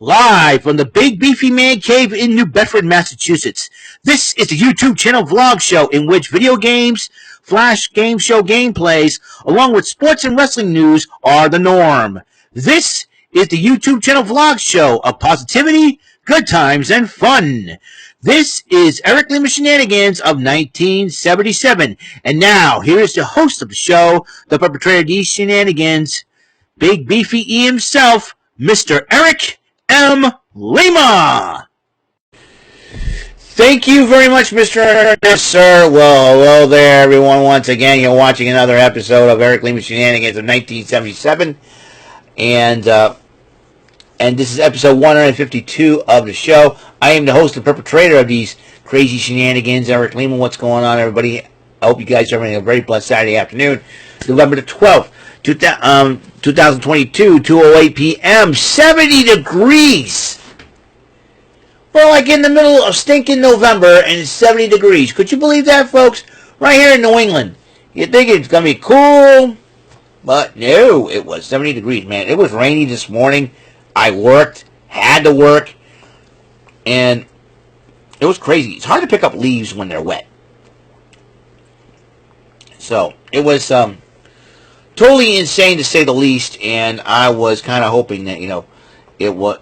Live from the Big Beefy Man Cave in New Bedford, Massachusetts. This is the YouTube channel vlog show in which video games, flash game show gameplays, along with sports and wrestling news are the norm. This is the YouTube channel vlog show of positivity, good times, and fun. This is Eric Lima Shenanigans of 1977. And now, here's the host of the show, the perpetrator of these shenanigans, Big Beefy E himself, Mr. Eric M. Lima. Thank you very much, Mr. Yes, sir. Well, hello there, everyone. Once again, you're watching another episode of Eric Lima Shenanigans of 1977. And this is episode 152 of the show. I am the host and perpetrator of these crazy shenanigans, Eric Lima. What's going on, everybody? I hope you guys are having a very blessed Saturday afternoon. November the 12th, 2022, 2:08 p.m., 70 degrees. We're like in the middle of stinking November, and it's 70 degrees. Could you believe that, folks? Right here in New England. You'd think it's going to be cool, but no, it was 70 degrees, man. It was rainy this morning. I worked, had to work, and it was crazy. It's hard to pick up leaves when they're wet. So, it was totally insane to say the least, and I was kind of hoping that, it was,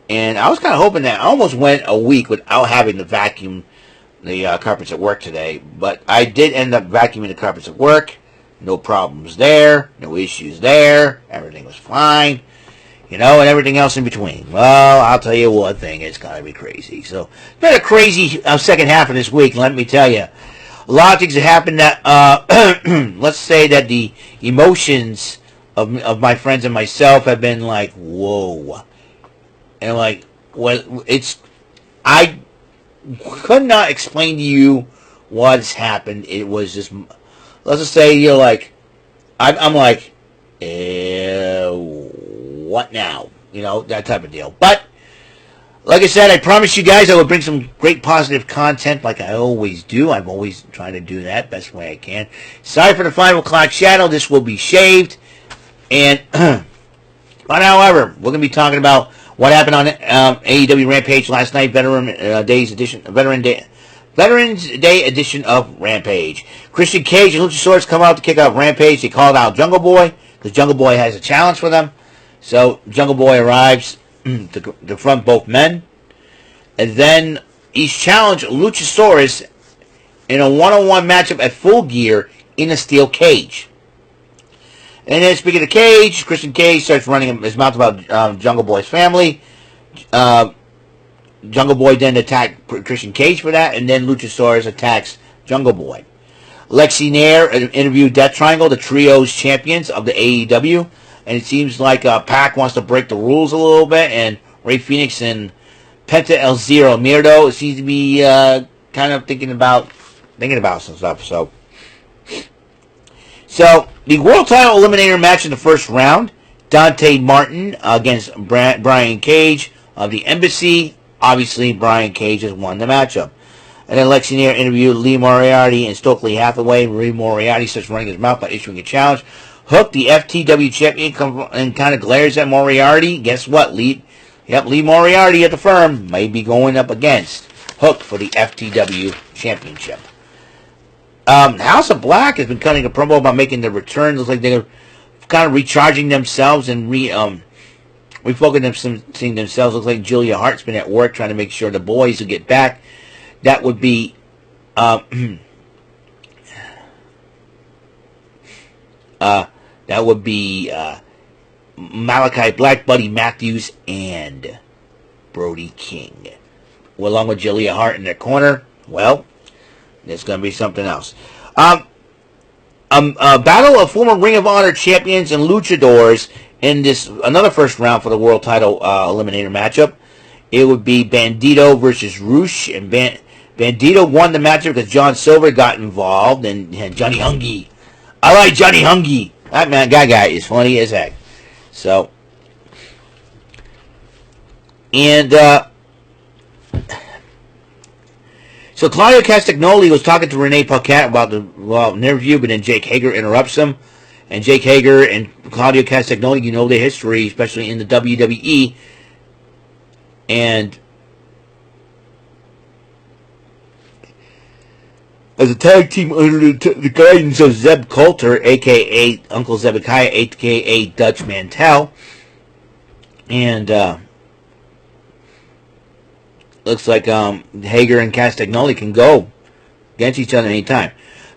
and I was kind of hoping that I almost went a week without having to vacuum the carpets at work today, but I did end up vacuuming the carpets at work. No problems there, no issues there, everything was fine, and everything else in between. Well, I'll tell you one thing, it's going to be crazy. So, it's been a crazy second half of this week, let me tell you. A lot of things have happened that, let's say that the emotions of my friends and myself have been like, whoa. And like, I could not explain to you what's happened. It was just, let's just say you're like, I'm like, what now? That type of deal. But, like I said, I promised you guys I would bring some great positive content like I always do. I'm always trying to do that best way I can. Sorry for the 5 o'clock shadow. This will be shaved. And, but however, we're going to be talking about what happened on AEW Rampage last night, Veterans Day edition of Rampage. Christian Cage and Luchasaurus come out to kick off Rampage. They called out Jungle Boy because Jungle Boy has a challenge for them. So Jungle Boy arrives to confront both men, and then he's challenged Luchasaurus in a one-on-one matchup at Full Gear in a steel cage. And then, speaking of Cage, Christian Cage starts running his mouth about Jungle Boy's family. Jungle Boy then attacked Christian Cage for that, and then Luchasaurus attacks Jungle Boy. Lexi Nair interviewed Death Triangle, the trio's champions of the AEW. And it seems like Pac wants to break the rules a little bit, and Rey Fenix and Penta El Zero Miedo seems to be kind of thinking about some stuff. So the World Title Eliminator match in the first round, Dante Martin against Brian Cage of the Embassy. Obviously, Brian Cage has won the matchup. And then Lexi Nair interviewed Lee Moriarty and Stokely Hathaway. Lee Moriarty starts running his mouth by issuing a challenge. Hook, the FTW champion, comes and kind of glares at Moriarty. Guess what? Lee Moriarty at the firm may be going up against Hook for the FTW championship. House of Black has been cutting a promo about making their return. Looks like they're kind of recharging themselves and refocusing themselves. Looks like Julia Hart's been at work trying to make sure the boys will get back. That would be Malachi Black, Buddy Matthews, and Brody King. Well, along with Julia Hart in their corner, well, there's going to be something else. A battle of former Ring of Honor champions and luchadors in this another first round for the World Title Eliminator matchup. It would be Bandito versus Roosh, and Bandito won the matchup because John Silver got involved, and Johnny Hungy. I like Johnny Hungy. That guy is funny as heck. So, and so Claudio Castagnoli was talking to Renee Paquette about an interview, but then Jake Hager interrupts him. And Jake Hager and Claudio Castagnoli, you know their history, especially in the WWE. And as a tag team under the guidance of Zeb Coulter, a.k.a. Uncle Zebekiah, a.k.a. Dutch Mantel. And looks like Hager and Castagnoli can go against each other anytime.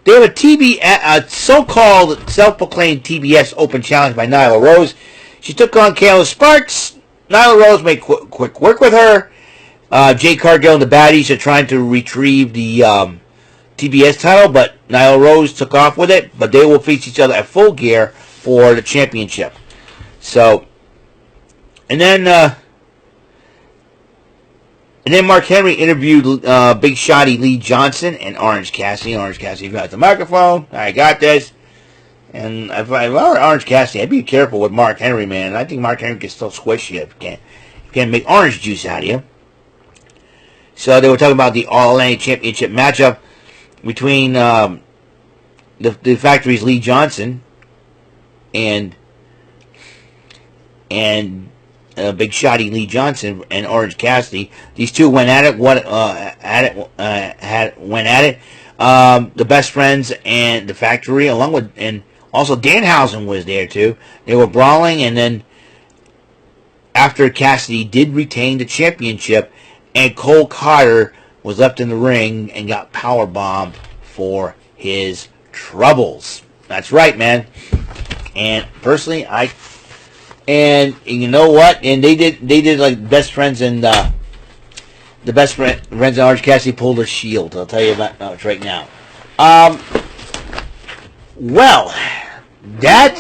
They have a so-called self-proclaimed TBS Open Challenge by Nyla Rose. She took on Kayla Sparks. Nyla Rose made quick work with her. Jade Cargill and the Baddies are trying to retrieve the TBS title, but Nyla Rose took off with it. But they will face each other at Full Gear for the championship. So, and then Mark Henry interviewed Big Shotty Lee Johnson and Orange Cassidy. Orange Cassidy got the microphone. I got this. And if I were Orange Cassidy, I'd be careful with Mark Henry, man. I think Mark Henry can still squish you if you can't make orange juice out of you. So they were talking about the All-NA Championship matchup between the Factory's Lee Johnson and Big Shotty Lee Johnson and Orange Cassidy. These two went at it. Went at it. The Best Friends and the Factory, along with, and also Danhausen was there too. They were brawling, and then after Cassidy did retain the championship, and Cole Carter was left in the ring and got powerbombed for his troubles. That's right, man. And personally, and you know what? And they did like Best Friends, and the Best Friends and Orange Cassidy pulled their shield. I'll tell you about it right now. Well, that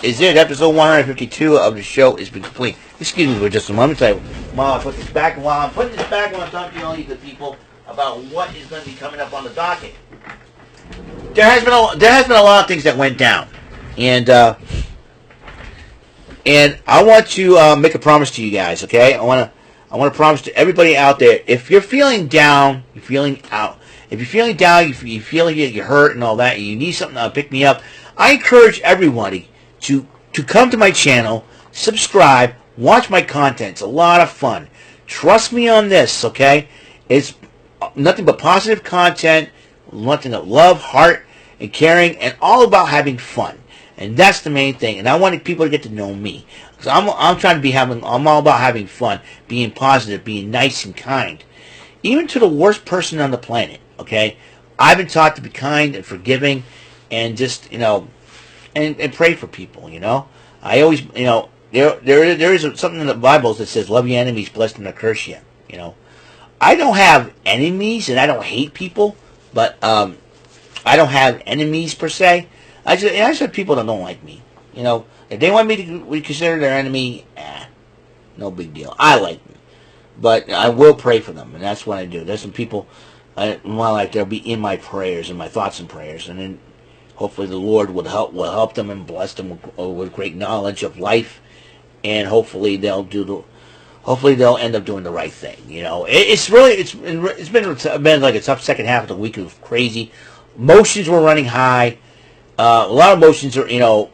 is it. Episode 152 of the show has been complete. Excuse me for just a moment. While I'm putting this back, I want to talk to all you good people about what is going to be coming up on the docket. There has been a lot of things that went down, and I want to make a promise to you guys. Okay, I want to promise to everybody out there: if you're feeling down, you're feeling out. If you're feeling down, you feel like you're hurt and all that, and you need something to pick me up, I encourage everybody to come to my channel, subscribe, watch my content. It's a lot of fun. Trust me on this, okay? It's nothing but positive content, nothing but love, heart, and caring, and all about having fun. And that's the main thing. And I want people to get to know me. Because I'm all about having fun, being positive, being nice and kind. Even to the worst person on the planet, okay? I've been taught to be kind and forgiving and just, and pray for people, I always, there is something in the Bible that says, love your enemies, bless them, and curse you, I don't have enemies, and I don't hate people, but I don't have enemies per se. I just have people that don't like me, If they want me to be considered their enemy, no big deal. I like them. But I will pray for them, and that's what I do. There's some people in my life that'll be in my prayers, and my thoughts and prayers, and then hopefully the Lord will help them and bless them with great knowledge of life, and hopefully they'll end up doing the right thing. It's been like a tough second half of the week. It was crazy. Emotions were running high. A lot of emotions are,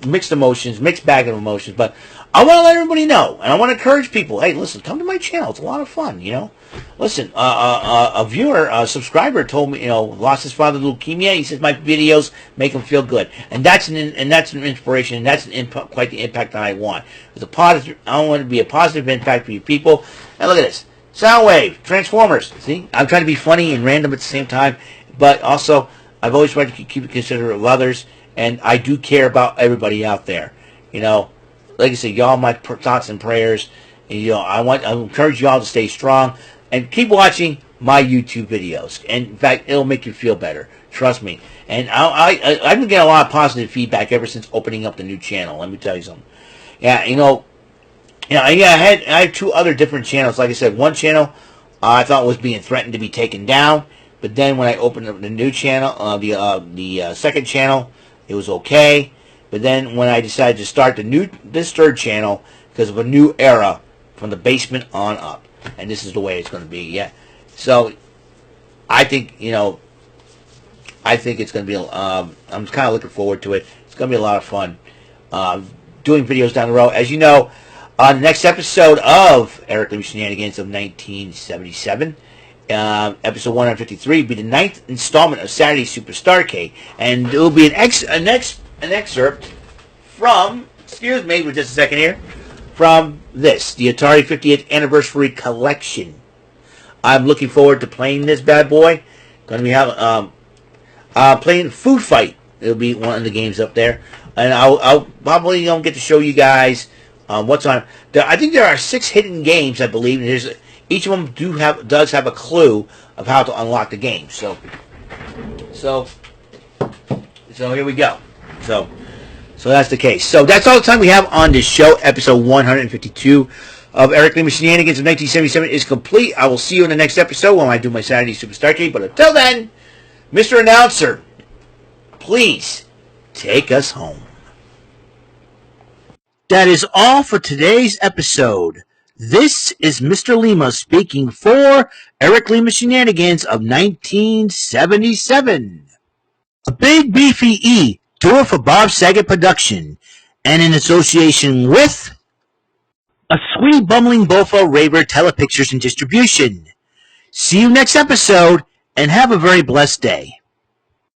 mixed emotions, mixed bag of emotions, but I want to let everybody know, and I want to encourage people, hey, listen, come to my channel. It's a lot of fun, Listen, a viewer, a subscriber told me, lost his father to leukemia. He says my videos make him feel good, and that's an inspiration, and that's quite the impact that I want. It's a positive. I want to be a positive impact for you people. And look at this, Soundwave, Transformers. See, I'm trying to be funny and random at the same time, but also I've always tried to keep it considerate of others, and I do care about everybody out there. Like I said, y'all, my thoughts and prayers. And, I encourage y'all to stay strong and keep watching my YouTube videos. And in fact, it'll make you feel better. Trust me. And I've been getting a lot of positive feedback ever since opening up the new channel. Let me tell you something. Yeah, I had two other different channels. Like I said, one channel I thought was being threatened to be taken down, but then when I opened up the new channel, the second channel, it was okay. But then when I decided to start this third channel, because of a new era from the basement on up, and this is the way it's going to be. Yeah. So I think it's going to be. I'm kind of looking forward to it. It's going to be a lot of fun. Doing videos down the road, as you know, On the next episode of Eric Lima Shenanigans of 1977, episode 153, will be the ninth installment of Saturday Super Starcade, and it will be an excerpt from, excuse me for just a second here, from this, the Atari 50th Anniversary Collection. I'm looking forward to playing this bad boy. Going to be playing Food Fight. It'll be one of the games up there, and I'll probably get to show you guys what's on. I think there are 6 hidden games, I believe. And each of them does have a clue of how to unlock the game. So here we go. So that's the case. So that's all the time we have on this show. Episode 152 of Eric Lima Shenanigans of 1977 is complete. I will see you in the next episode when I do my Saturday Super Starcade. But until then, Mr. Announcer, please take us home. That is all for today's episode. This is Mr. Lima speaking for Eric Lima Shenanigans of 1977. A Big Beefy E, tour for Bob Saget production, and in association with A Sweet Bumbling Bofo Raver Telepictures and Distribution. See you next episode, and have a very blessed day.